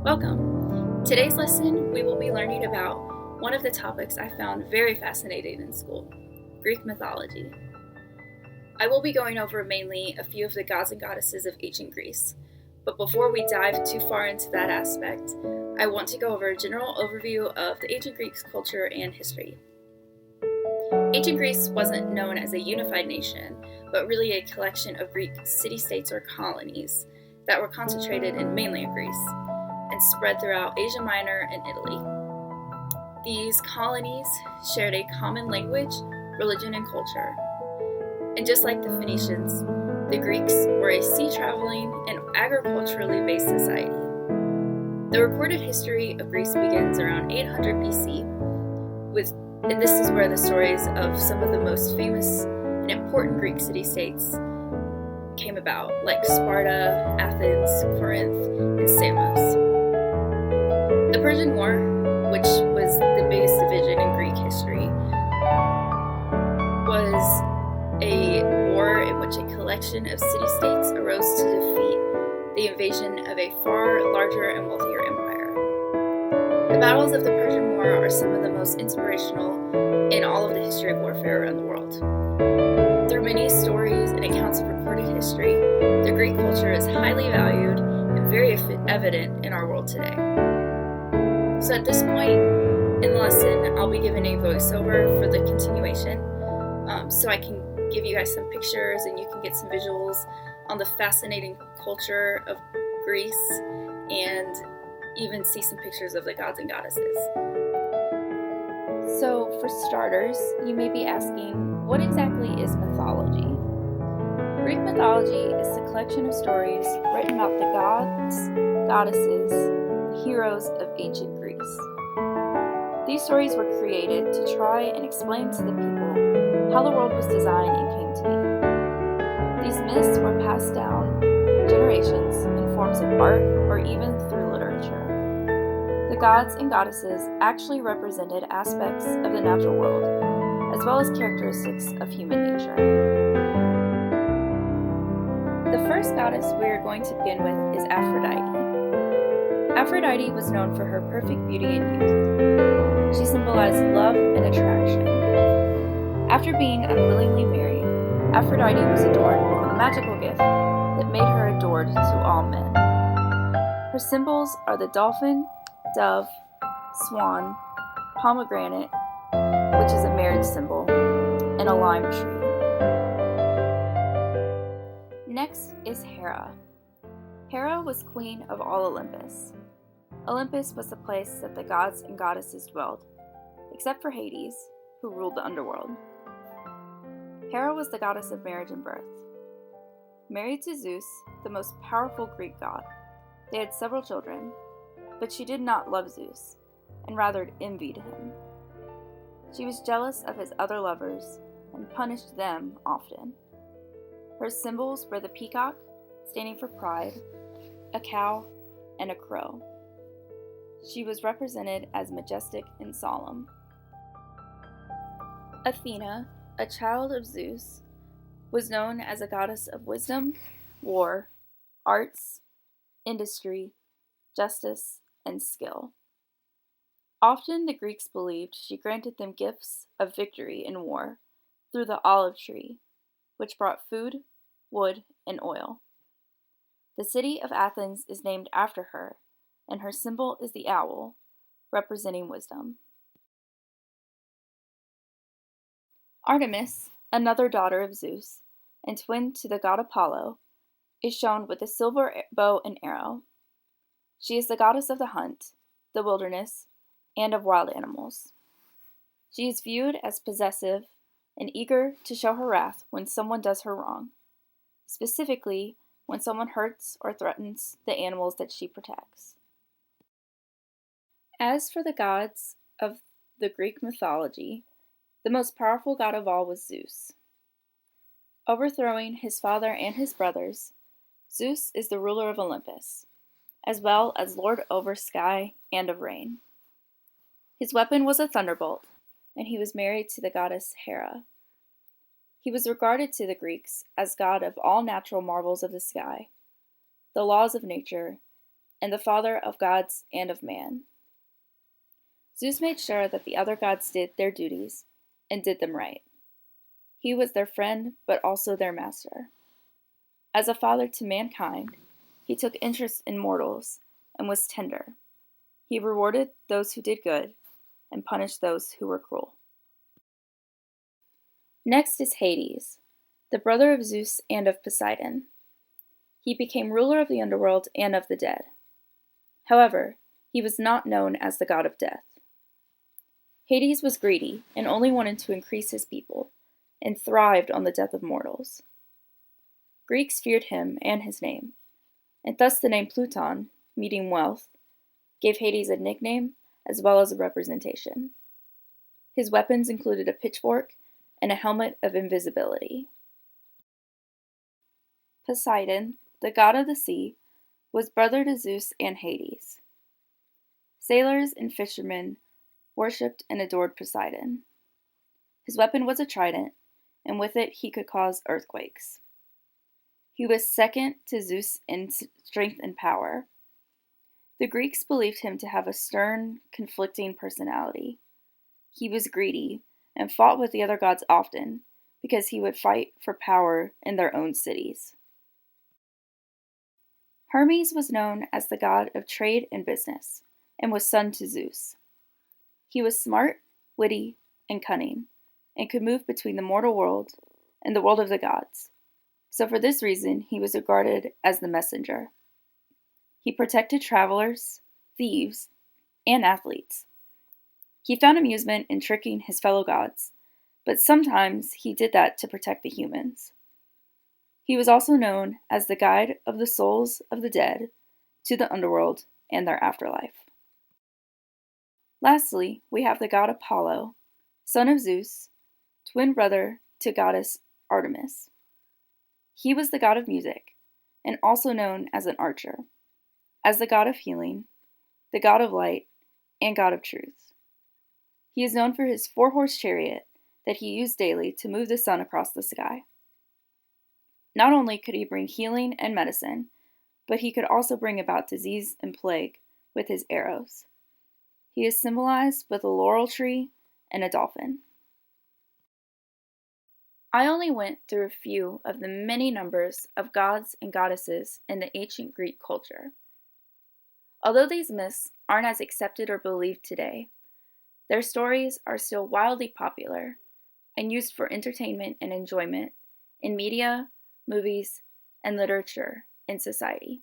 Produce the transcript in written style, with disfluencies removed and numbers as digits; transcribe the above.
Welcome. Today's lesson, we will be learning about one of the topics I found very fascinating in school, Greek mythology. I will be going over mainly a few of the gods and goddesses of ancient Greece, but before we dive too far into that aspect, I want to go over a general overview of the ancient Greeks' culture and history. Ancient Greece wasn't known as a unified nation, but really a collection of Greek city-states or colonies that were concentrated in mainland Greece and spread throughout Asia Minor and Italy. These colonies shared a common language, religion, and culture. And just like the Phoenicians, the Greeks were a sea-traveling and agriculturally based society. The recorded history of Greece begins around 800 BC, and this is where the stories of some of the most famous and important Greek city-states came about, like Sparta, Athens, Corinth, and Samos. The Persian War, which was the biggest division in Greek history, was a war in which a collection of city-states arose to defeat the invasion of a far larger and wealthier empire. The battles of the Persian War are some of the most inspirational in all of the history of warfare around the world. Through many stories and accounts of recorded history, the Greek culture is highly valued and very evident in our world today. So at this point in the lesson, I'll be giving a voiceover for the continuation, so I can give you guys some pictures and you can get some visuals on the fascinating culture of Greece and even see some pictures of the gods and goddesses. So for starters, you may be asking, what exactly is mythology? Greek mythology is the collection of stories written about the gods, goddesses, and heroes of ancient Greece. These stories were created to try and explain to the people how the world was designed and came to be. These myths were passed down generations in forms of art or even through literature. The gods and goddesses actually represented aspects of the natural world, as well as characteristics of human nature. The first goddess we are going to begin with is Aphrodite. Aphrodite was known for her perfect beauty and youth. She symbolized love and attraction. After being unwillingly married, Aphrodite was adorned with a magical gift that made her adored to all men. Her symbols are the dolphin, dove, swan, pomegranate, which is a marriage symbol, and a lime tree. Next is Hera. Hera was queen of all Olympus. Olympus was the place that the gods and goddesses dwelled, except for Hades, who ruled the underworld. Hera was the goddess of marriage and birth. Married to Zeus, the most powerful Greek god, they had several children, but she did not love Zeus, and rather envied him. She was jealous of his other lovers and punished them often. Her symbols were the peacock, standing for pride, a cow, and a crow. She was represented as majestic and solemn. Athena, a child of Zeus, was known as a goddess of wisdom, war, arts, industry, justice, and skill. Often the Greeks believed she granted them gifts of victory in war through the olive tree, which brought food, wood, and oil. The city of Athens is named after her, and her symbol is the owl, representing wisdom. Artemis, another daughter of Zeus, and twin to the god Apollo, is shown with a silver bow and arrow. She is the goddess of the hunt, the wilderness, and of wild animals. She is viewed as possessive and eager to show her wrath when someone does her wrong, specifically when someone hurts or threatens the animals that she protects. As for the gods of the Greek mythology, the most powerful god of all was Zeus. Overthrowing his father and his brothers, Zeus is the ruler of Olympus, as well as lord over sky and of rain. His weapon was a thunderbolt, and he was married to the goddess Hera. He was regarded to the Greeks as god of all natural marvels of the sky, the laws of nature, and the father of gods and of man. Zeus made sure that the other gods did their duties and did them right. He was their friend, but also their master. As a father to mankind, he took interest in mortals and was tender. He rewarded those who did good and punished those who were cruel. Next is Hades, the brother of Zeus and of Poseidon. He became ruler of the underworld and of the dead. However, he was not known as the god of death. Hades was greedy and only wanted to increase his people, and thrived on the death of mortals. Greeks feared him and his name, and thus the name Pluton, meaning wealth, gave Hades a nickname as well as a representation. His weapons included a pitchfork and a helmet of invisibility. Poseidon, the god of the sea, was brother to Zeus and Hades. Sailors and fishermen worshipped and adored Poseidon. His weapon was a trident, and with it he could cause earthquakes. He was second to Zeus in strength and power. The Greeks believed him to have a stern, conflicting personality. He was greedy and fought with the other gods often because he would fight for power in their own cities. Hermes was known as the god of trade and business, and was son to Zeus. He was smart, witty, and cunning, and could move between the mortal world and the world of the gods. So for this reason, he was regarded as the messenger. He protected travelers, thieves, and athletes. He found amusement in tricking his fellow gods, but sometimes he did that to protect the humans. He was also known as the guide of the souls of the dead to the underworld and their afterlife. Lastly, we have the god Apollo, son of Zeus, twin brother to goddess Artemis. He was the god of music, and also known as an archer, as the god of healing, the god of light, and god of truth. He is known for his 4-horse chariot that he used daily to move the sun across the sky. Not only could he bring healing and medicine, but he could also bring about disease and plague with his arrows. He is symbolized with a laurel tree and a dolphin. I only went through a few of the many numbers of gods and goddesses in the ancient Greek culture. Although these myths aren't as accepted or believed today, their stories are still wildly popular and used for entertainment and enjoyment in media, movies, and literature in society.